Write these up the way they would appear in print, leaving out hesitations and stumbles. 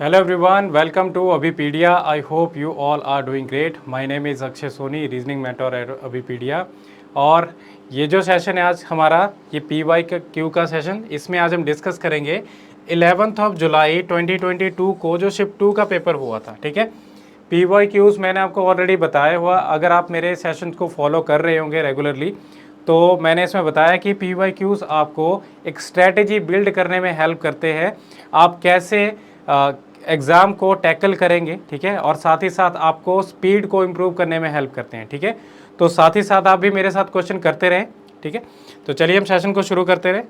Hello everyone, welcome to Abhipedia. I hope you all are doing great. My name is Akshay Soni, reasoning mentor at Abhipedia. और ये जो session है आज हमारा ये P का क्यू का सेशन, इसमें आज हम डिस्कस करेंगे 11 जुलाई 2022 को जो शिफ्ट 2 का पेपर हुआ था। ठीक है, पी वाई क्यूज़ मैंने आपको ऑलरेडी बताया हुआ, अगर आप मेरे सेशन को फॉलो कर रहे होंगे रेगुलरली तो मैंने इसमें बताया कि पी वाई क्यूज़ आपको एक स्ट्रेटेजी बिल्ड करने में हेल्प करते हैं। आप कैसे एग्ज़ाम को टैकल करेंगे, ठीक है, और साथ ही साथ आपको स्पीड को इम्प्रूव करने में हेल्प करते हैं। ठीक है, तो साथ ही साथ आप भी मेरे साथ क्वेश्चन करते रहें। ठीक है, तो चलिए हम सेशन को शुरू करते रहें।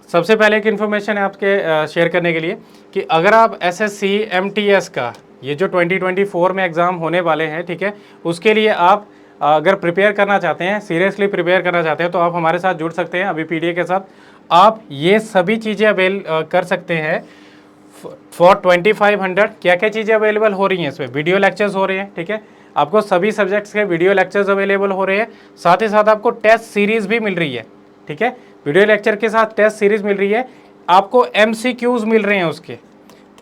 सबसे पहले एक इन्फॉर्मेशन है आपके शेयर करने के लिए कि अगर आप एसएससी एमटीएस का ये जो 2024 में एग्ज़ाम होने वाले हैं, ठीक है, उसके लिए आप अगर प्रिपेयर करना चाहते हैं, सीरियसली प्रिपेयर करना चाहते हैं, तो आप हमारे साथ जुड़ सकते हैं। अभी पीडीए के साथ आप ये सभी चीज़ें अवेल कर सकते हैं फॉर 2500। क्या क्या चीज़ें अवेलेबल हो रही हैं इसमें? वीडियो लेक्चर्स हो रहे हैं, ठीक है, आपको सभी सब्जेक्ट्स के वीडियो लेक्चर्स अवेलेबल हो रहे हैं। साथ ही साथ आपको टेस्ट सीरीज़ भी मिल रही है। ठीक है, वीडियो लेक्चर के साथ टेस्ट सीरीज़ मिल रही है। आपको एमसीक्यूज़ मिल रहे हैं, उसके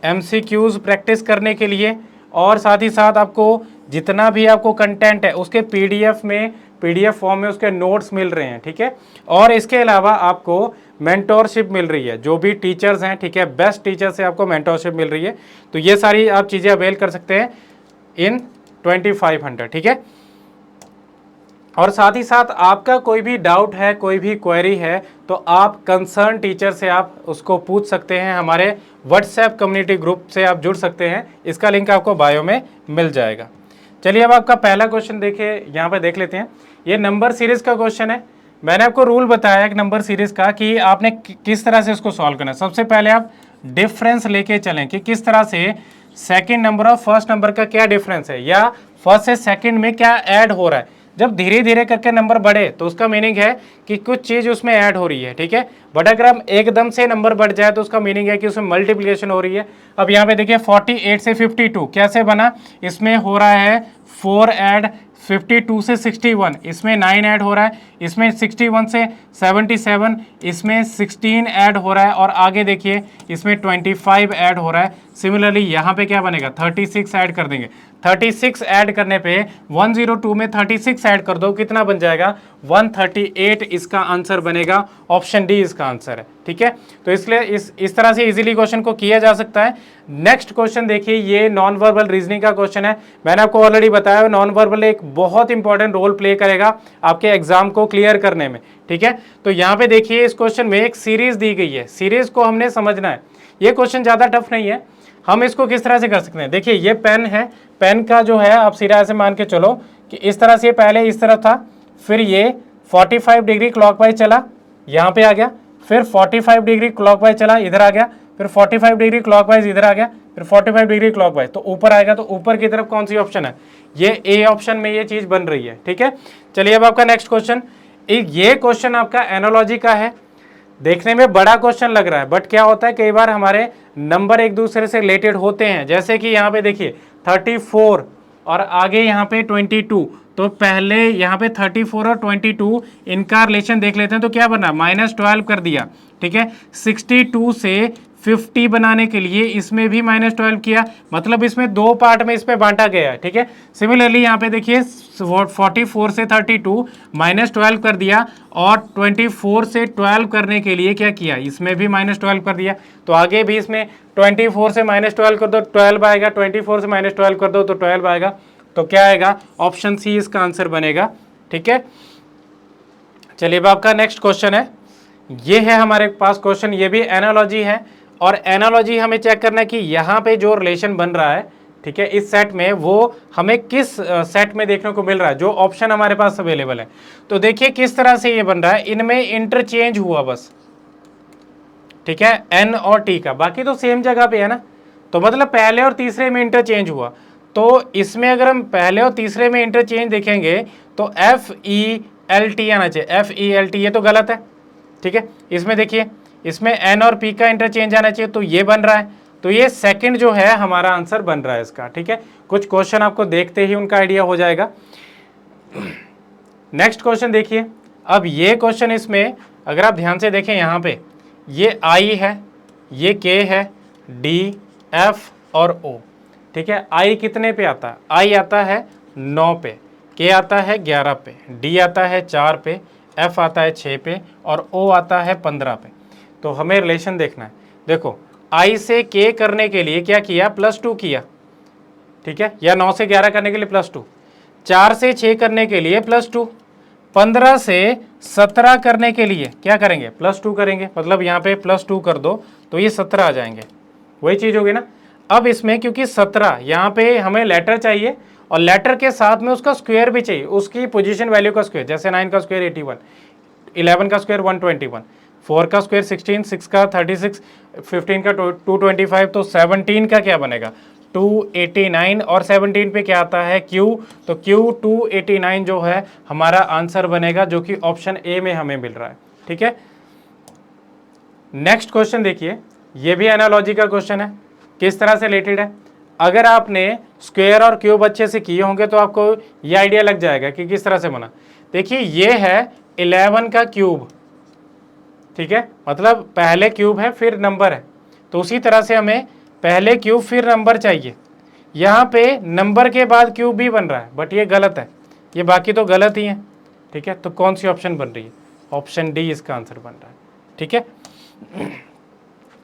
एमसीक्यूज़ प्रैक्टिस करने के लिए, और साथ ही साथ आपको जितना भी आपको कंटेंट है उसके पीडीएफ फॉर्म में उसके नोट्स मिल रहे हैं। ठीक है, और इसके अलावा आपको मेंटोरशिप मिल रही है, जो भी टीचर्स हैं, ठीक है, बेस्ट टीचर से आपको मेंटोरशिप मिल रही है। तो ये सारी आप चीज़ें अवेल कर सकते हैं इन 2500। ठीक है, और साथ ही साथ आपका कोई भी डाउट है, कोई भी क्वेरी है, तो आप कंसर्न टीचर से आप उसको पूछ सकते हैं। हमारे व्हाट्सएप कम्युनिटी ग्रुप से आप जुड़ सकते हैं, इसका लिंक आपको बायो में मिल जाएगा। चलिए अब आपका पहला क्वेश्चन देखिए, यहाँ पे देख लेते हैं। ये नंबर सीरीज़ का क्वेश्चन है। मैंने आपको रूल बताया एक नंबर सीरीज़ का कि आपने किस तरह से उसको सॉल्व करना है। सबसे पहले आप डिफरेंस लेके चलें कि किस तरह से सेकंड नंबर और फर्स्ट नंबर का क्या डिफरेंस है, या फर्स्ट से सेकंड में क्या ऐड हो रहा है। जब धीरे धीरे करके नंबर बढ़े तो उसका मीनिंग है कि कुछ चीज़ उसमें ऐड हो रही है। ठीक है, बट अगर हम एकदम से नंबर बढ़ जाए तो उसका मीनिंग है कि उसमें मल्टीप्लिकेशन हो रही है। अब यहाँ पे देखिए 48 से 52 कैसे बना, इसमें हो रहा है 4 ऐड, 52 से 61 इसमें 9 ऐड हो रहा है, इसमें 61 से 77 इसमें 16 ऐड हो रहा है, और आगे देखिए इसमें 25 ऐड हो रहा है। सिमिलरली यहाँ पे क्या बनेगा, 36 ऐड कर देंगे। 36 ऐड करने पे 102 में 36 ऐड कर दो, कितना बन जाएगा, 138 इसका आंसर बनेगा। ऑप्शन डी इसका आंसर है। ठीक है, तो इसलिए इस तरह से इजीली क्वेश्चन को किया जा सकता है। नेक्स्ट क्वेश्चन देखिए, ये नॉन वर्बल रीजनिंग का क्वेश्चन है। मैंने आपको ऑलरेडी बताया नॉन वर्बल एक बहुत इंपॉर्टेंट रोल प्ले करेगा आपके एग्जाम को क्लियर करने में। ठीक है, तो यहाँ पे देखिए इस क्वेश्चन में एक सीरीज दी गई है, सीरीज को हमने समझना है। ये क्वेश्चन ज़्यादा टफ नहीं है, हम इसको किस तरह से कर सकते हैं। देखिए ये पेन है, पेन का जो है आप सिरा से मान के चलो कि इस तरह से पहले इस तरफ था, फिर ये 45 डिग्री क्लॉकवाइज चला, यहाँ पे आ गया, फिर 45 डिग्री क्लॉकवाइज चला, इधर आ गया, फिर 45 डिग्री क्लॉकवाइज इधर आ गया, फिर 45 डिग्री क्लॉकवाइज, तो ऊपर आएगा। तो ऊपर की तरफ कौन सी ऑप्शन है, ये ए ऑप्शन में ये चीज़ बन रही है। ठीक है, चलिए अब आपका नेक्स्ट क्वेश्चन, ये क्वेश्चन आपका एनालॉजी का है। देखने में बड़ा क्वेश्चन लग रहा है, बट क्या होता है कई बार हमारे नंबर एक दूसरे से रिलेटेड होते हैं। जैसे कि यहाँ पे देखिए 34 और आगे यहाँ पे 22, तो पहले यहाँ पे 34 और 22 इनका रिलेशन देख लेते हैं। तो क्या बना, -12 कर दिया। ठीक है, 62 से 50 बनाने के लिए इसमें भी -12 किया, मतलब इसमें दो पार्ट में इसमें बांटा गया है। ठीक है, सिमिलरली यहाँ पे देखिए 44 से 32 -12 कर दिया, और 24 से 12 करने के लिए क्या किया, इसमें भी -12 कर दिया। तो आगे भी इसमें 24 से -12 कर दो 12 आएगा, 24 से -12 कर दो तो 12 आएगा। तो क्या आएगा, ऑप्शन सी इसका आंसर बनेगा। ठीक है, चलिए अब आपका नेक्स्ट क्वेश्चन है। ये है हमारे पास क्वेश्चन, ये भी एनालॉजी है, और एनालॉजी हमें चेक करना है कि यहाँ पे जो रिलेशन बन रहा है, ठीक है, इस सेट में वो हमें किस सेट में देखने को मिल रहा है, जो ऑप्शन हमारे पास अवेलेबल है। तो देखिए किस तरह से ये बन रहा है, इनमें इंटरचेंज हुआ बस। ठीक है, एन और टी का, बाकी तो सेम जगह पे है ना, तो मतलब पहले और तीसरे में इंटरचेंज हुआ। तो इसमें अगर हम पहले और तीसरे में इंटरचेंज देखेंगे तो FELT आना चाहिए, FELT, ये तो गलत है। ठीक है, इसमें देखिए इसमें एन और पी का इंटरचेंज आना चाहिए, तो ये बन रहा है। तो ये सेकंड जो है हमारा आंसर बन रहा है इसका। ठीक है, कुछ क्वेश्चन आपको देखते ही उनका आइडिया हो जाएगा। नेक्स्ट क्वेश्चन देखिए, अब ये क्वेश्चन इसमें अगर आप ध्यान से देखें, यहाँ पे ये आई है, ये के है, डी, एफ और ओ। ठीक है, आई कितने पे आता है? आई आता है 9 पे, के आता है 11 पे, डी आता है 4 पे, एफ आता है 6 पे और ओ आता है 15 पे। तो हमें रिलेशन देखना है। देखो आई से के करने के लिए क्या किया? +2 किया। ठीक है, या 9 से 11 करने के लिए +2, 4 से 6 करने के लिए +2, 15 से 17 करने के लिए क्या करेंगे? +2 करेंगे। मतलब यहाँ पे +2 कर दो तो ये 17 आ जाएंगे, वही चीज़ होगी ना। अब इसमें क्योंकि 17 यहाँ पे हमें लेटर चाहिए और लेटर के साथ में उसका स्क्वायर भी चाहिए, उसकी पोजीशन वैल्यू का स्क्वायर। जैसे 9 का स्क्वायर 81, 11 का स्क्वायर 121, 4 का स्क्वायर 16, 6 का 36, 15 का 225, तो 17 का क्या बनेगा? 289 और 17 पे क्या आता है? Q। तो Q 289 जो है हमारा आंसर बनेगा, जो कि ऑप्शन ए में हमें मिल रहा है। ठीक है, नेक्स्ट क्वेश्चन देखिए, ये भी एनालॉजी का क्वेश्चन है। किस तरह से रिलेटेड है? अगर आपने स्क्वायर और क्यूब अच्छे से किए होंगे तो आपको ये आइडिया लग जाएगा कि किस तरह से बना। देखिए ये है 11 का क्यूब। ठीक है, मतलब पहले क्यूब है फिर नंबर है, तो उसी तरह से हमें पहले क्यूब फिर नंबर चाहिए। यहाँ पे नंबर के बाद क्यूब भी बन रहा है, बट ये गलत है, ये बाकी तो गलत ही है। ठीक है, तो कौन सी ऑप्शन बन रही है? ऑप्शन डी इसका आंसर बन रहा है। ठीक है,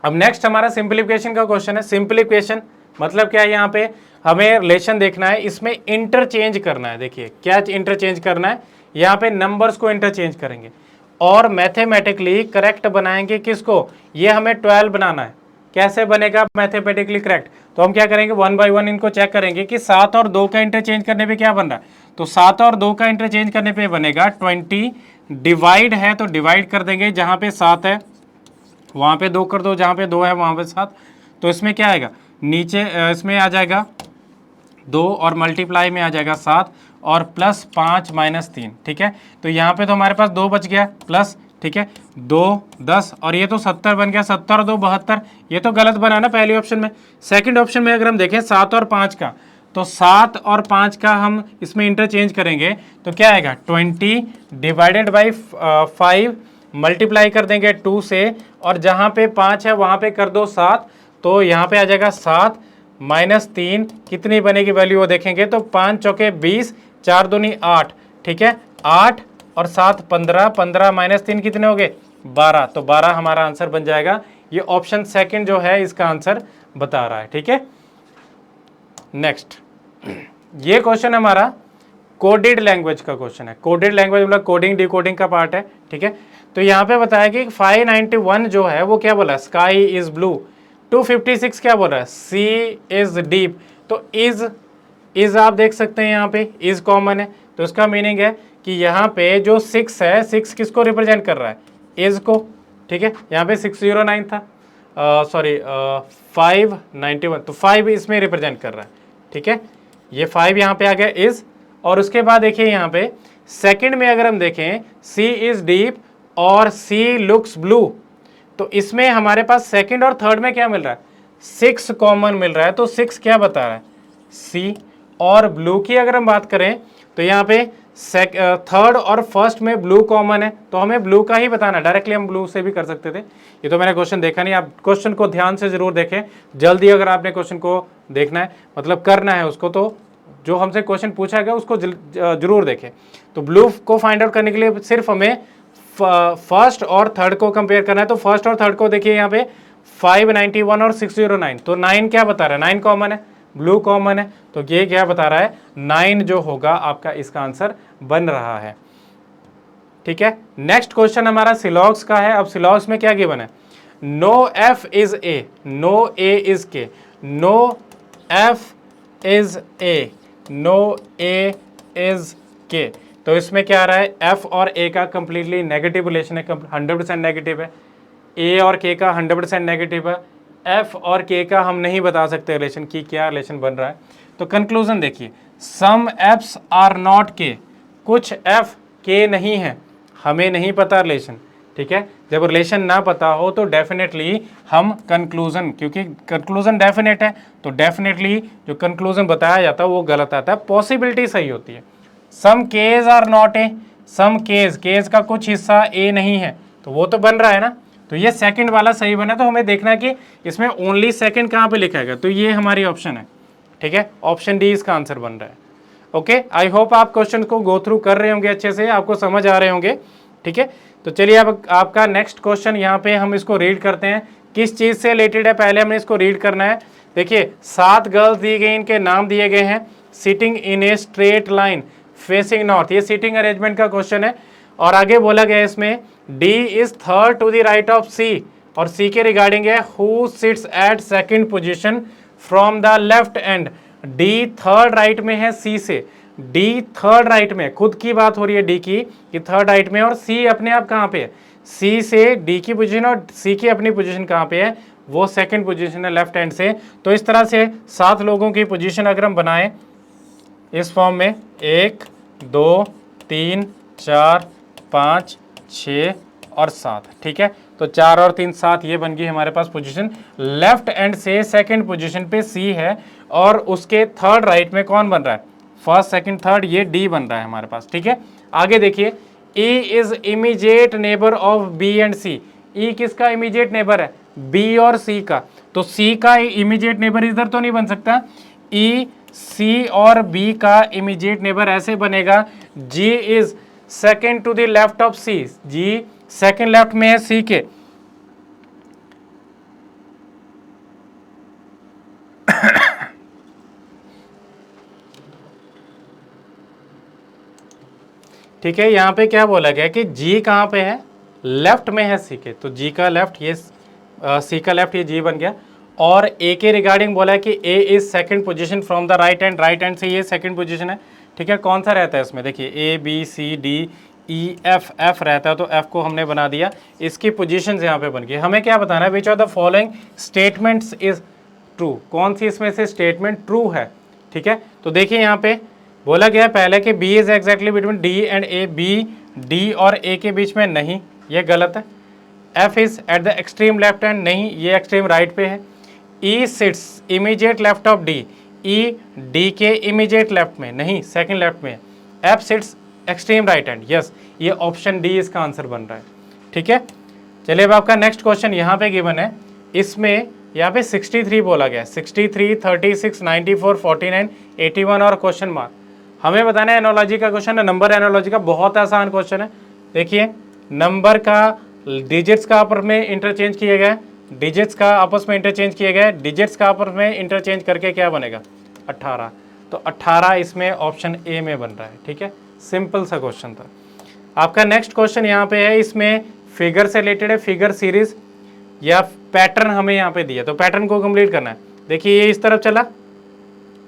अब नेक्स्ट हमारा सिंप्लीफिकेशन का क्वेश्चन है। सिंप्लीफिकेशन मतलब क्या है? यहाँ पे हमें रिलेशन देखना है, इसमें इंटरचेंज करना है। देखिए क्या इंटरचेंज करना है? यहाँ पे नंबर्स को इंटरचेंज करेंगे और मैथमेटिकली करेक्ट बनाएंगे। किसको? ये हमें 12 बनाना है। कैसे बनेगा मैथमेटिकली करेक्ट? तो हम क्या करेंगे? 1 बाय 1 इनको चेक करेंगे कि 7 और 2 का इंटरचेंज करने पे क्या बन रहा है। तो 7 और 2 का इंटरचेंज करने पे बनेगा 20, डिवाइड है तो डिवाइड कर देंगे, जहाँ पे 7 है वहाँ पे 2 कर दो, जहाँ पे 2 है वहाँ पे 7। तो इसमें क्या आएगा? नीचे इसमें आ जाएगा 2 और मल्टीप्लाई में आ जाएगा 7 और +5 - 3। ठीक है, तो यहाँ पे तो हमारे पास 2 बच गया प्लस। ठीक है, 2 10 और ये तो 70 बन गया, 70 और 2 72। ये तो गलत बना ना पहले ऑप्शन में। सेकंड ऑप्शन में अगर हम देखें 7 और 5 का, तो 7 और 5 का हम इसमें इंटरचेंज करेंगे तो क्या आएगा? 20 डिवाइडेड बाई 5, मल्टीप्लाई कर देंगे 2 से, और जहाँ पे 5 है वहाँ पे कर दो 7, तो यहाँ पे आ जाएगा 7 -3। कितनी बनेगी वैल्यू वो देखेंगे, तो 5 चौके 20, 4 दूनी 8। ठीक है, 8 और 7 15, 15 -3 कितने हो गए? 12। तो 12 हमारा आंसर बन जाएगा। ये ऑप्शन सेकंड जो है इसका आंसर बता रहा है। ठीक है, नेक्स्ट ये क्वेश्चन हमारा कोडेड लैंग्वेज का क्वेश्चन है। कोडेड लैंग्वेज मतलब कोडिंग डिकोडिंग का पार्ट है। ठीक है, तो यहाँ पे बताया कि 591 जो है वो क्या बोला? Sky is blue. 256 क्या बोल रहा है? सी इज डीप। तो इज आप देख सकते हैं यहाँ पे इज कॉमन है, तो इसका मीनिंग है कि यहाँ पे जो 6 है, 6 किसको रिप्रेजेंट कर रहा है? इज को। ठीक है, यहाँ पे 609 था, सॉरी 591, तो 5 इसमें रिप्रेजेंट कर रहा है। ठीक है, ये 5 यहाँ पे आ गया इज। और उसके बाद देखिए यहाँ पे सेकंड में अगर हम देखें सी इज डीप और सी लुक्स ब्लू, तो इसमें हमारे पास सेकंड और थर्ड में क्या मिल रहा है? 6 कॉमन मिल रहा है। तो 6 क्या बता रहा है? सी। और ब्लू की अगर हम बात करें तो यहाँ पे थर्ड और फर्स्ट में ब्लू कॉमन है, तो हमें ब्लू का ही बताना। डायरेक्टली हम ब्लू से भी कर सकते थे, ये तो मैंने क्वेश्चन देखा नहीं। आप क्वेश्चन को ध्यान से जरूर देखें, जल्दी अगर आपने क्वेश्चन को देखना है, मतलब करना है उसको, तो जो हमसे क्वेश्चन पूछा गया उसको जरूर देखें। तो ब्लू को फाइंड आउट करने के लिए सिर्फ हमें फर्स्ट और थर्ड को कंपेयर करना है। तो फर्स्ट और थर्ड को देखिए यहाँ पे 591 और 609, तो 9 क्या बता रहा है? 9 कॉमन है, ब्लू कॉमन है, तो ये क्या बता रहा है? 9 जो होगा आपका इसका आंसर बन रहा है। ठीक है, नेक्स्ट क्वेश्चन हमारा सिलॉग्स का है। अब सिलॉग्स में क्या गिवन है? No F is A, no A is K, no F is A, no A is K. तो इसमें क्या आ रहा है? एफ और ए का कंप्लीटली नेगेटिव रिलेशन है, 100% नेगेटिव है। ए और के का 100% नेगेटिव है। एफ और के का हम नहीं बता सकते रिलेशन की क्या रिलेशन बन रहा है। तो कंक्लूजन देखिए, सम एफ्स आर नॉट के, कुछ एफ के नहीं है, हमें नहीं पता रिलेशन। ठीक है, जब रिलेशन ना पता हो तो डेफिनेटली हम कंक्लूजन, क्योंकि कंक्लूजन डेफिनेट है तो डेफिनेटली जो कंक्लूजन बताया जाता है वो गलत आता है, पॉसिबिलिटी सही होती है। Some Ks are not A, some Ks, Ks का कुछ हिस्सा ए नहीं है, तो वो तो बन रहा है ना। तो ये सेकंड वाला सही बना, तो हमें देखना है कि इसमें ओनली सेकंड कहाँ पे लिखा है, तो ये हमारी ऑप्शन है, ठीक है, ऑप्शन डी इसका आंसर बन रहा है। ओके, आई होप आप क्वेश्चन को गो थ्रू कर रहे होंगे, अच्छे से आपको समझ आ रहे होंगे, ठीक है। तो चलिए अब आपका नेक्स्ट क्वेश्चन यहाँ पे हम इसको रीड करते हैं, किस चीज़ से रिलेटेड है, पहले हमने इसको रीड करना है। देखिए 7 गर्ल्स दी गई, इनके नाम दिए गए हैं, sitting in a straight line facing north, ये सीटिंग अरेंजमेंट का क्वेश्चन है। और आगे बोला गया इसमें D is third to the right of C, और सी के रिगार्डिंग है who sits at second position from the left end, D third right में है सी से, डी थर्ड राइट में, खुद की बात हो रही है डी की कि थर्ड राइट में, और सी अपने आप कहाँ पे है, सी से डी की पोजीशन और सी की अपनी पोजीशन कहाँ पे है, वो सेकंड पोजीशन है लेफ्ट हैंड से। तो इस तरह से 7 लोगों की पोजीशन अगर हम बनाएं इस फॉर्म में 1 2 3 4 5 6 और 7, ठीक है। तो 4 और 3 7, ये बन गई हमारे पास पोजीशन। लेफ्ट एंड से सेकंड पोजीशन पे सी है, और उसके थर्ड राइट में कौन बन रहा है, फर्स्ट सेकंड थर्ड, ये डी बन रहा है हमारे पास, ठीक है। आगे देखिए E is immediate neighbour of B and C, E किसका इमीडिएट नेबर है, बी और सी का, तो सी का इमीडिएट नेबर इधर तो नहीं बन सकता, ई सी और बी का इमीडिएट नेबर ऐसे बनेगा, G is second to the left of C, G second left में है सी के, ठीक है। यहां पे क्या बोला गया कि जी कहां पे है, लेफ्ट में है सी के, तो जी का लेफ्ट, ये सी का लेफ्ट, ये जी बन गया। और ए के रिगार्डिंग बोला है कि A is second position from the right hand, right hand से ये सेकंड पोजीशन है, ठीक है। कौन सा रहता है इसमें, देखिए A B C D E F, F रहता है, तो एफ को हमने बना दिया, इसकी पोजीशंस यहाँ पे बन गई। हमें क्या बताना है, which of the following statements is true, कौन सी इसमें से स्टेटमेंट ट्रू है, ठीक है। तो देखिए यहाँ पे बोला गया पहले कि B is exactly between D and A, B D और ए के बीच में नहीं, ये गलत है। F is at the extreme left hand, नहीं, ये एक्सट्रीम राइट पे है। E sits immediate left of D, E D के इमीडिएट लेफ्ट में नहीं, सेकंड लेफ्ट में। F sits extreme right hand, yes, ये ऑप्शन डी इसका आंसर बन रहा है, ठीक है। चलिए अब आपका नेक्स्ट क्वेश्चन यहाँ पे गिवन है, इसमें यहाँ पे 63 बोला गया, 63 36 94 49 81 और क्वेश्चन मार्क। हमें बताना है एनोलॉजी का क्वेश्चन है, नंबर एनोलॉजी का, बहुत आसान क्वेश्चन है। देखिए नंबर का डिजिट्स का आपस में इंटरचेंज किया गया, डिजिट्स का आपस में इंटरचेंज किया गया, डिजिट्स का आपस में इंटरचेंज करके क्या बनेगा 18, तो 18 इसमें ऑप्शन ए में बन रहा है, ठीक है। सिंपल सा क्वेश्चन था। आपका नेक्स्ट क्वेश्चन यहाँ पे है, इसमें फिगर से रिलेटेड है, फिगर सीरीज या पैटर्न हमें यहाँ पे दिया, तो पैटर्न को कंप्लीट करना है। देखिए ये इस तरफ चला,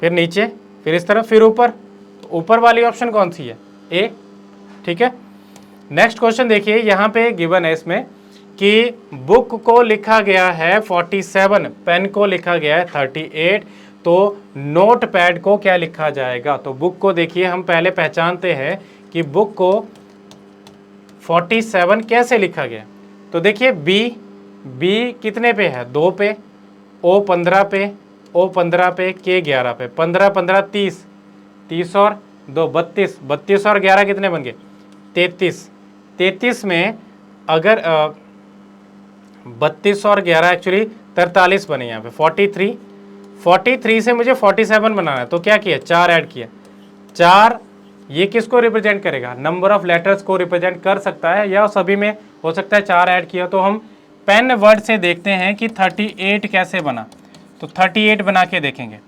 फिर नीचे, फिर इस तरफ, फिर ऊपर, तो ऊपर वाली ऑप्शन कौन सी है, ए, ठीक है। नेक्स्ट क्वेश्चन देखिए यहाँ पे गिवन है इसमें कि बुक को लिखा गया है 47, पेन को लिखा गया है 38, तो नोट पैड को क्या लिखा जाएगा। तो बुक को देखिए हम पहले पहचानते हैं कि बुक को 47 कैसे लिखा गया। तो देखिए बी कितने पे है, 2 पे, ओ 15 पे, ओ 15 पे, के 11 पे, 15 15 30, 30 और 2 32, 32 और 11 कितने बन गए 33, 33 में अगर 32 और 11 एक्चुअली 43 बने यहाँ पे, 43 से मुझे 47 बनाना है, तो क्या किया, 4 ऐड किया, 4 ये किसको रिप्रेजेंट करेगा, नंबर ऑफ लेटर्स को रिप्रेजेंट कर सकता है, या सभी में हो सकता है 4 ऐड किया। तो हम पेन वर्ड से देखते हैं कि 38 कैसे बना, तो 38 बना के देखेंगे,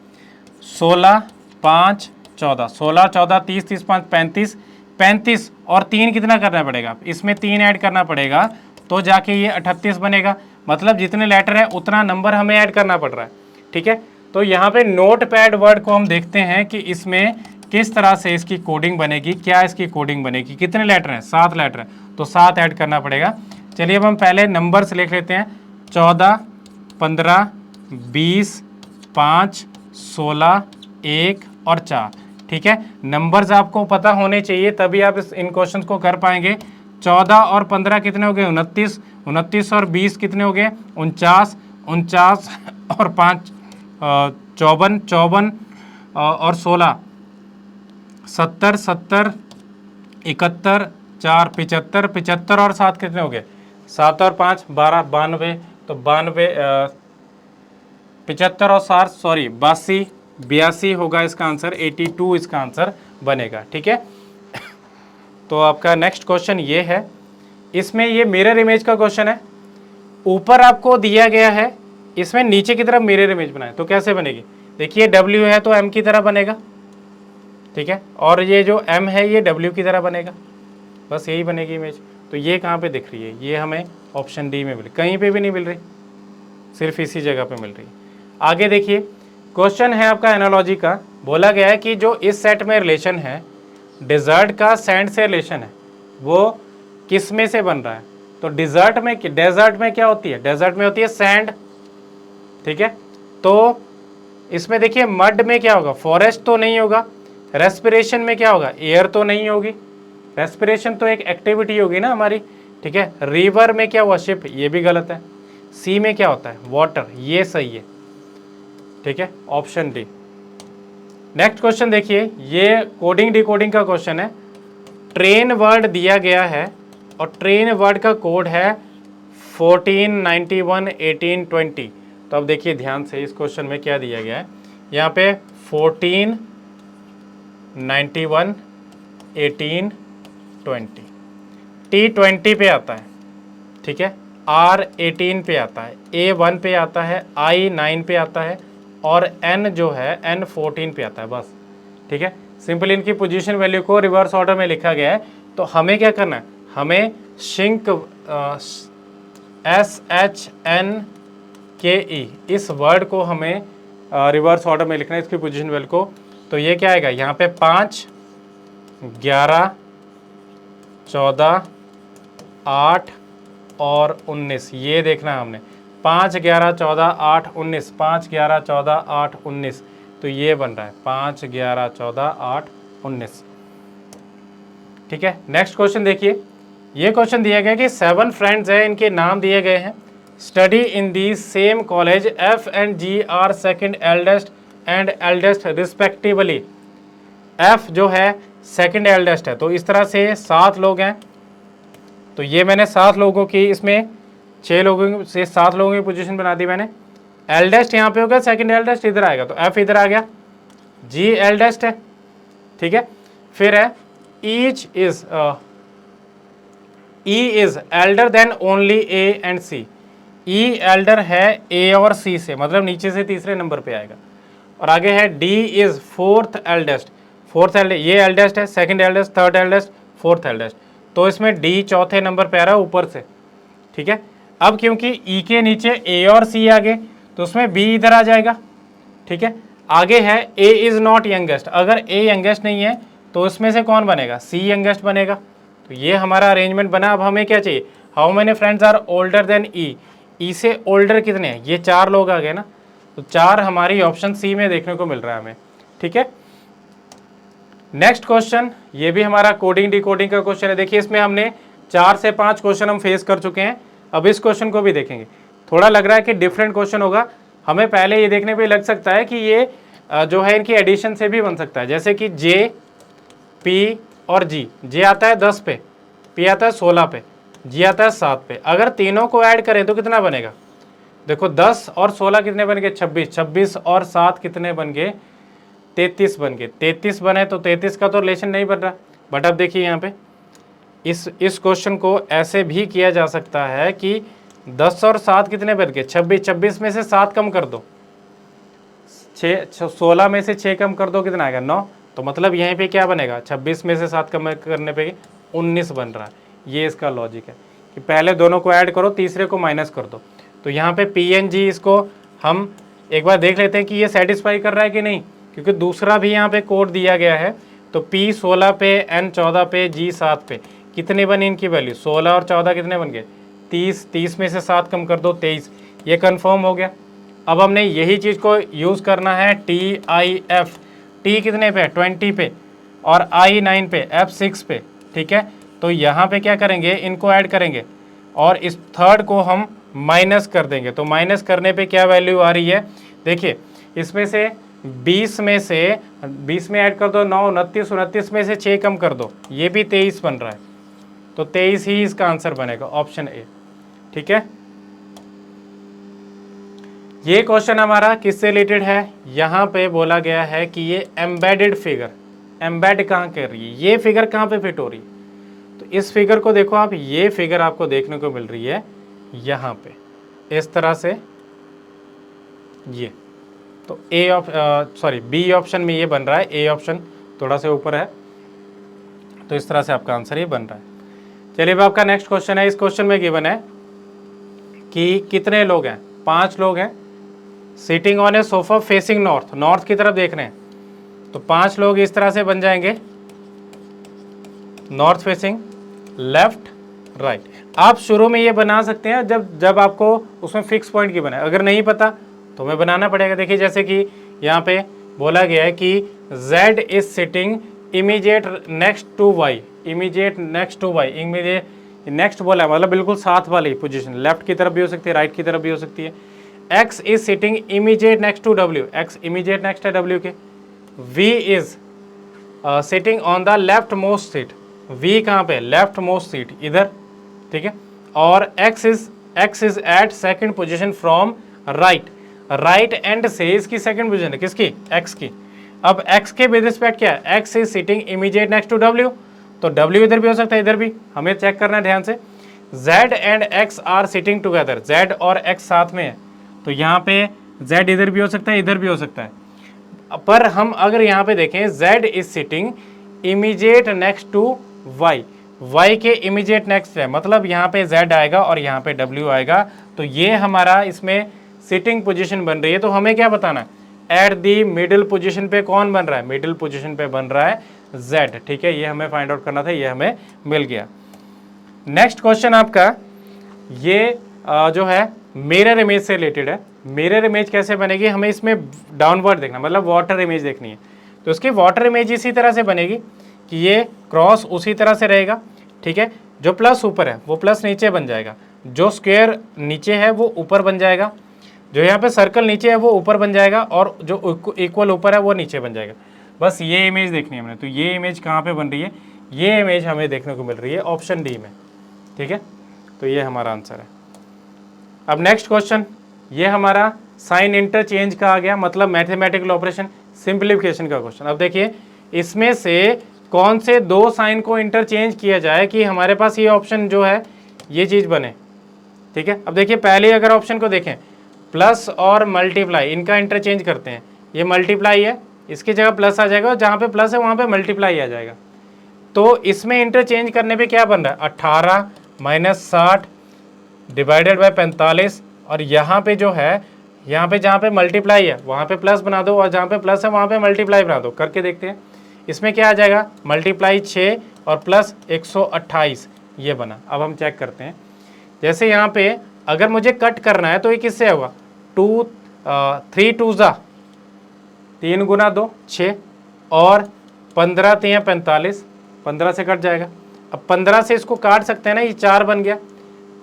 16 5 14, 16 14 30 30 5 35, 35 और 3 कितना करना पड़ेगा, इसमें 3 ऐड करना पड़ेगा, तो जाके ये 38 बनेगा। मतलब जितने लेटर है उतना नंबर हमें ऐड करना पड़ रहा है, ठीक है। तो यहाँ पे नोट पैड वर्ड को हम देखते हैं कि इसमें किस तरह से इसकी कोडिंग बनेगी, क्या इसकी कोडिंग बनेगी, कितने लेटर हैं, 7 लेटर हैं, तो 7 ऐड करना पड़ेगा। चलिए अब हम पहले नंबर्स लिख लेते हैं, 14 15 20 5 16 1 और 4, ठीक है। नंबर्स आपको पता होने चाहिए तभी आप इन क्वेश्चंस को कर पाएंगे। 14 और 15 कितने हो गए 29, 29 और 20 कितने हो गए 49, 49 और 5 54, 54 और 16 70, 70 71 4 75, 75 और 7 कितने हो गए 7 और 5 12, 92, तो 92, 75 और 60, सॉरी 82, 82 होगा इसका आंसर, 82 इसका आंसर बनेगा। ठीक है, तो आपका नेक्स्ट क्वेश्चन ये है, इसमें ये मिरर इमेज का क्वेश्चन है। ऊपर आपको दिया गया है, इसमें नीचे की तरफ मिरर इमेज बनाए तो कैसे बनेगी? देखिए W है तो M की तरह बनेगा, ठीक है, और ये जो M है ये W की तरह बनेगा, बस यही बनेगी इमेज। तो ये कहाँ पे दिख रही है? ये हमें ऑप्शन डी में मिल, कहीं पे भी नहीं मिल रही, सिर्फ इसी जगह पे मिल रही है। आगे देखिए, क्वेश्चन है आपका एनालॉजी का, बोला गया है कि जो इस सेट में रिलेशन है, डिजर्ट का सैंड से रिलेशन है, वो किस में से बन रहा है? तो डेजर्ट में क्या होती है? डेजर्ट में होती है सैंड, ठीक है। तो इसमें देखिए मड में क्या होगा? फॉरेस्ट तो नहीं होगा। रेस्पिरेशन में क्या होगा? एयर तो नहीं होगी, रेस्पिरेशन तो एक एक्टिविटी होगी ना हमारी, ठीक है। रिवर में क्या हुआ? शिप, ये भी गलत है। सी में क्या होता है? वाटर, ये सही है, ठीक है, ऑप्शन डी। नेक्स्ट क्वेश्चन देखिए, ये कोडिंग डिकोडिंग का क्वेश्चन है। ट्रेन वर्ड दिया गया है और ट्रेन वर्ड का कोड है 1491 1820। तो अब देखिए ध्यान से, इस क्वेश्चन में क्या दिया गया है, यहाँ पे 1491 1820, T20 पे आता है, ठीक है, R18 पे आता है, A1 पे आता है, I9 पे आता है और N जो है N14 पे आता है, बस, ठीक है। सिंपल इनकी पोजीशन वैल्यू को रिवर्स ऑर्डर में लिखा गया है। तो हमें क्या करना है? हमें शिंक SHNKE इस वर्ड को हमें रिवर्स ऑर्डर में लिखना है, इसकी पोजीशन वैल्यू को। तो ये क्या आएगा? यहाँ पे 5, 11, 14, 8 और 19, ये देखना है हमने, 5, 11, 14, 8, 19, 5, 11, 14, 8, 19, तो ये बन रहा है 5, 11, 14, 8, 19, ठीक है। नेक्स्ट क्वेश्चन देखिए, ये क्वेश्चन दिया गया कि 7 फ्रेंड्स हैं, इनके नाम दिए गए हैं, study in the same college, F and G are second eldest and eldest respectively. F जो है सेकंड एल्डेस्ट है, तो इस तरह से 7 लोग हैं, तो ये मैंने 7 लोगों की, इसमें 6 लोगों से 7 लोगों की पोजीशन बना दी मैंने। एल्डेस्ट यहाँ पे होगा, सेकंड एल्डेस्ट इधर आएगा, तो F इधर आ गया, G एल्डेस्ट है, ठीक है। फिर है each is E is elder than only A and C। E elder है A और C से, मतलब नीचे से तीसरे नंबर पे आएगा। और आगे है D is fourth eldest, fourth eldest, ये एल्डेस्ट है, second eldest, third eldest, fourth eldest, तो इसमें D चौथे नंबर पे आ रहा है ऊपर से, ठीक है। अब क्योंकि E के नीचे A और C आ गए, तो उसमें B इधर आ जाएगा, ठीक है। आगे है A इज नॉट यंगेस्ट, अगर A यंगेस्ट नहीं है तो उसमें से कौन बनेगा? C यंगेस्ट बनेगा। तो ये हमारा अरेंजमेंट बना। अब हमें क्या चाहिए? How many friends are older than E, E से ओल्डर कितने हैं? ये 4 लोग आ गए ना, तो 4 हमारी ऑप्शन C में देखने को मिल रहा है हमें, ठीक है। नेक्स्ट क्वेश्चन, ये भी हमारा कोडिंग डिकोडिंग का क्वेश्चन है। देखिए इसमें हमने 4 से 5 क्वेश्चन हम फेस कर चुके हैं, अब इस क्वेश्चन को भी देखेंगे। थोड़ा लग रहा है कि डिफरेंट क्वेश्चन होगा, हमें पहले ये देखने पे लग सकता है कि ये जो है इनकी एडिशन से भी बन सकता है, जैसे कि J, P और G। J आता है 10 पे, P आता है 16 पे, G आता है 7 पे। अगर तीनों को ऐड करें तो कितना बनेगा? देखो 10 और 16 कितने बन गए? 26, 26 और 7 कितने बन गए? 33 बन गए। 33 बने तो 33 का तो रिलेशन नहीं बन रहा। बट अब देखिए यहाँ पे इस क्वेश्चन को ऐसे भी किया जा सकता है कि 10 और 7 कितने बन गए? 26, 26 में से 7 कम कर दो, 16 में से 6 कम कर दो, कितना आएगा? 9। तो मतलब यहीं पे क्या बनेगा? 26 में से 7 कम करने पे 19 बन रहा है। ये इसका लॉजिक है कि पहले दोनों को ऐड करो, तीसरे को माइनस कर दो। तो यहाँ पे PNG, इसको हम एक बार देख लेते हैं कि ये सेटिस्फाई कर रहा है कि नहीं, क्योंकि दूसरा भी यहाँ पे कोड दिया गया है। तो P 16 पे, N 14 पे, G 7 पे, कितने बनी इनकी वैल्यू? 16 और 14 कितने बन गए? 30। 30 में से 7 कम कर दो, 23। ये कन्फर्म हो गया। अब हमने यही चीज़ को यूज़ करना है TIF। T कितने पे? 20 पे, और I 9 पे, F 6 पे, ठीक है। तो यहाँ पे क्या करेंगे? इनको ऐड करेंगे और इस थर्ड को हम माइनस कर देंगे। तो माइनस करने पे क्या वैल्यू आ रही है? देखिए इसमें से 20 में से 20 में ऐड कर दो 9, 29, 29 में से 6 कम कर दो, ये भी 23 बन रहा है। तो 23 ही इसका आंसर बनेगा, ऑप्शन ए। ठीक है। ये क्वेश्चन हमारा किससे रिलेटेड है, यहाँ पे बोला गया है कि ये एम्बेडेड फिगर, एम्बेड कहाँ कर रही है, ये फिगर कहाँ पे फिट हो रही है। तो इस फिगर को देखो आप, ये फिगर आपको देखने को मिल रही है यहाँ पे इस तरह से, ये तो बी ऑप्शन में ये बन रहा है, ए ऑप्शन थोड़ा सा ऊपर है, तो इस तरह से आपका आंसर ये बन रहा है। चलिए अब आपका नेक्स्ट क्वेश्चन है। इस क्वेश्चन में गिवन है कि कितने लोग हैं, 5 लोग हैं, sitting on A sofa facing north, north की तरफ देख रहे हैं। तो 5 लोग इस तरह से बन जाएंगे, नॉर्थ फेसिंग, लेफ्ट राइट। आप शुरू में ये बना सकते हैं जब आपको उसमें फिक्स पॉइंट की बना है, अगर नहीं पता तो हमें बनाना पड़ेगा। देखिए जैसे कि यहाँ पे बोला गया है कि Z is sitting immediate next to Y, immediate next to Y, immediate next बोला है मतलब बिल्कुल साथ वाली पोजीशन, लेफ्ट की तरफ भी हो सकती है, राइट की तरफ भी हो सकती है। X is sitting immediate next to W, X immediate next है W के। V is sitting on the leftmost seat, V कहाँ पे, लेफ्ट मोस्ट सीट इधर, ठीक है। और X is at second position from right, right end से इसकी सेकंड पोजीशन है, किसकी, X की। अब X के विद रिस्पेक्ट क्या है, X is sitting immediate next to W, तो W इधर भी हो सकता है, इधर भी, हमें चेक करना है ध्यान से। Z and X are sitting together, Z और X साथ में है, तो यहाँ पे Z इधर भी हो सकता है, इधर भी हो सकता है। पर हम अगर यहाँ पे देखें, Z is sitting immediate next to Y, Y के इमीडिएट नेक्स्ट है, मतलब यहाँ पे Z आएगा और यहाँ पे W आएगा, तो ये हमारा इसमें सिटिंग पोजीशन बन रही है। तो हमें क्या बताना है, एट दी मिडिल पोजीशन पे कौन बन रहा है, मिडिल पोजीशन पे बन रहा है Z, ठीक है। ये हमें फाइंड आउट करना था, ये हमें मिल गया। नेक्स्ट क्वेश्चन आपका ये जो है मिरर इमेज से रिलेटेड है। मिरर इमेज कैसे बनेगी, हमें इसमें डाउनवर्ड देखना, मतलब वाटर इमेज देखनी है। तो उसकी वाटर इमेज इसी तरह से बनेगी कि ये क्रॉस उसी तरह से रहेगा, ठीक है। जो प्लस ऊपर है वो प्लस नीचे बन जाएगा, जो स्क्वायर नीचे है वो ऊपर बन जाएगा, जो यहाँ पे सर्कल नीचे है वो ऊपर बन जाएगा, और जो इक्वल ऊपर है वो नीचे बन जाएगा। बस ये इमेज देखनी है हमने। तो ये इमेज कहाँ पे बन रही है, ये इमेज हमें देखने को मिल रही है ऑप्शन डी में, ठीक है। तो ये हमारा आंसर है। अब नेक्स्ट क्वेश्चन, ये हमारा साइन इंटरचेंज का आ गया, मतलब मैथमेटिकल ऑपरेशन सिंप्लीफिकेशन का क्वेश्चन। अब देखिए इसमें से कौन से 2 साइन को इंटरचेंज किया जाए कि हमारे पास ये ऑप्शन जो है ये चीज़ बने, ठीक है। अब देखिए पहले अगर ऑप्शन को देखें, प्लस और मल्टीप्लाई, इनका इंटरचेंज करते हैं, ये मल्टीप्लाई है, इसकी जगह प्लस आ जाएगा, और जहाँ पे प्लस है वहाँ पे मल्टीप्लाई आ जाएगा। तो इसमें इंटरचेंज करने पे क्या बन रहा है, 18 माइनस 60 डिवाइडेड बाय 45, और यहाँ पे जो है, यहाँ पे जहाँ पे मल्टीप्लाई है वहाँ पे प्लस बना दो, और जहाँ पे प्लस है वहाँ पे मल्टीप्लाई बना दो। करके देखते हैं इसमें क्या आ जाएगा, मल्टीप्लाई 6 और प्लस 128, ये बना। अब हम चेक करते हैं, जैसे यहाँ पे अगर मुझे कट करना है तो ये किससे होगा, 3 2 ज़ा 3 गुना 2 6, और 15 3 45, 15 से कट जाएगा। अब 15 से इसको काट सकते हैं ना, ये 4 बन गया,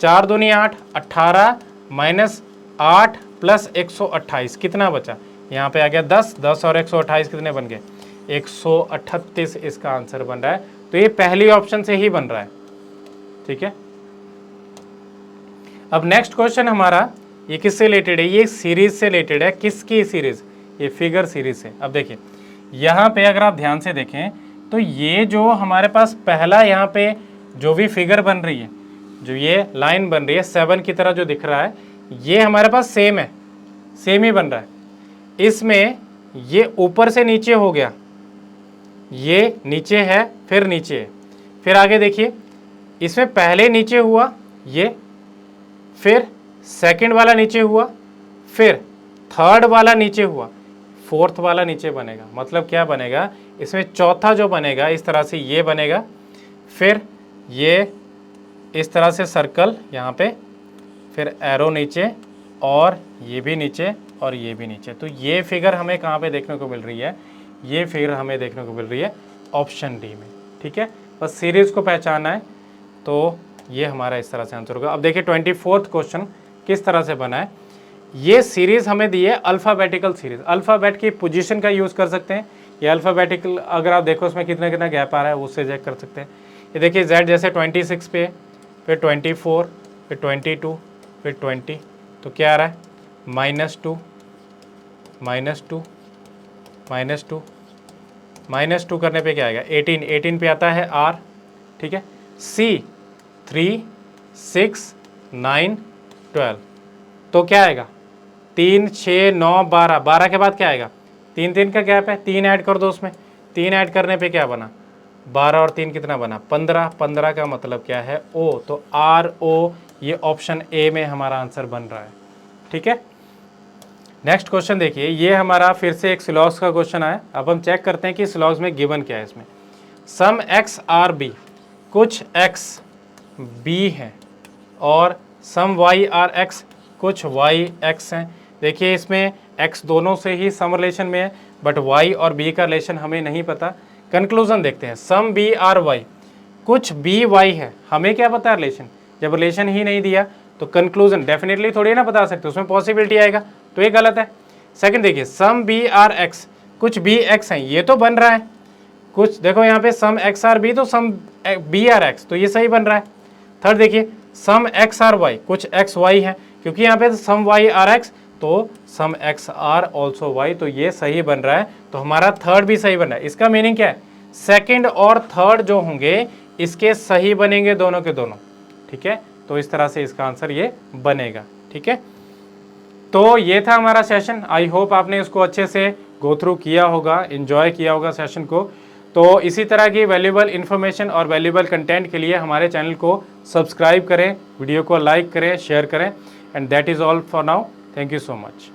4 दूनी 8, 18 माइनस 8 प्लस 128, कितना बचा, यहाँ पे आ गया 10, 10 और 128 कितने बन गए, 138 इसका आंसर बन रहा है। तो ये पहली ऑप्शन से ही बन रहा है, ठीक है। अब नेक्स्ट क्वेश्चन हमारा ये किससे रिलेटेड है, ये सीरीज से रिलेटेड है। किसकी सीरीज, ये फिगर सीरीज से। अब देखिए यहाँ पे अगर आप ध्यान से देखें तो ये जो हमारे पास पहला यहाँ पे जो भी फिगर बन रही है, जो ये लाइन बन रही है 7 की तरह जो दिख रहा है, ये हमारे पास सेम है, सेम ही बन रहा है। इसमें ये ऊपर से नीचे हो गया, ये नीचे है फिर नीचे है, फिर आगे देखिए इसमें पहले नीचे हुआ ये, फिर सेकंड वाला नीचे हुआ, फिर थर्ड वाला नीचे हुआ, फोर्थ वाला नीचे बनेगा। मतलब क्या बनेगा, इसमें चौथा जो बनेगा इस तरह से ये बनेगा, फिर ये इस तरह से सर्कल यहाँ पे, फिर एरो नीचे, और ये भी नीचे और ये भी नीचे। तो ये फिगर हमें कहाँ पे देखने को मिल रही है, ये फिगर हमें देखने को मिल रही है ऑप्शन डी में, ठीक है। बस सीरीज़ को पहचाना है, तो ये हमारा इस तरह से आंसर होगा। अब देखिए 24वां क्वेश्चन किस तरह से बना है। ये सीरीज़ हमें दी है अल्फ़ाबेटिकल सीरीज़, अल्फ़ाबेट की पोजीशन का यूज़ कर सकते हैं। ये अल्फ़ाबेटिकल अगर आप देखो उसमें कितना कितना गैप आ रहा है उससे चेक कर सकते हैं। ये देखिए Z जैसे 26 पे, फिर 24, फिर 22, फिर 20, तो क्या आ रहा है -2, -2, -2, -2 करने पे क्या आएगा 18, 18 पे आता है R, ठीक है। C 3, 6, 9, 12, तो क्या आएगा 3, 6, 9, 12, 12 के बाद क्या आएगा 3, 3 का गैप है, 3 ऐड कर दो उसमें, 3 ऐड करने पे क्या बना 12 और 3 कितना बना 15, 15 का मतलब क्या है O, तो RO, ये ऑप्शन ए में हमारा आंसर बन रहा है, ठीक है। नेक्स्ट क्वेश्चन देखिए, ये हमारा फिर से एक सिलॉग्स का क्वेश्चन आया। अब हम चेक करते हैं कि सिलॉग्स में गिवन क्या है। इसमें सम एक्स आर बी, कुछ एक्स बी हैं और सम वाई आर एक्स, कुछ वाई एक्स हैं। देखिए इसमें एक्स दोनों से ही सम रिलेशन में है, बट वाई और बी का रिलेशन हमें नहीं पता। कंक्लूजन देखते हैं, सम बी आर वाई, कुछ बी वाई है, हमें क्या पता रिलेशन, जब रिलेशन ही नहीं दिया तो कंक्लूजन डेफिनेटली थोड़ी ना बता सकते, उसमें पॉसिबिलिटी आएगा, तो ये गलत है। सेकंड देखिए, सम बी आर एक्स, कुछ बी एक्स हैं, ये तो बन रहा है। कुछ देखो यहाँ पे सम एक्स आर बी, तो सम बी आर एक्स, तो ये सही बन रहा है। थर्ड देखिए, सम एक्स आर वाई, कुछ एक्स वाई है, क्योंकि यहाँ पे सम वाई आर एक्स, तो सम एक्स आर ऑल्सो वाई, तो ये सही बन रहा है। तो हमारा थर्ड भी सही बन रहा है। इसका मीनिंग क्या है, सेकंड और थर्ड जो होंगे इसके सही बनेंगे दोनों के दोनों, ठीक है। तो इस तरह से इसका आंसर ये बनेगा, ठीक है। तो ये था हमारा सेशन। आई होप आपने इसको अच्छे से गो थ्रू किया होगा, एंजॉय किया होगा सेशन को। तो इसी तरह की वैल्यूबल इन्फॉर्मेशन और वैल्यूबल कंटेंट के लिए हमारे चैनल को सब्सक्राइब करें, वीडियो को लाइक करें, शेयर करें, and that is all for now. Thank you so much.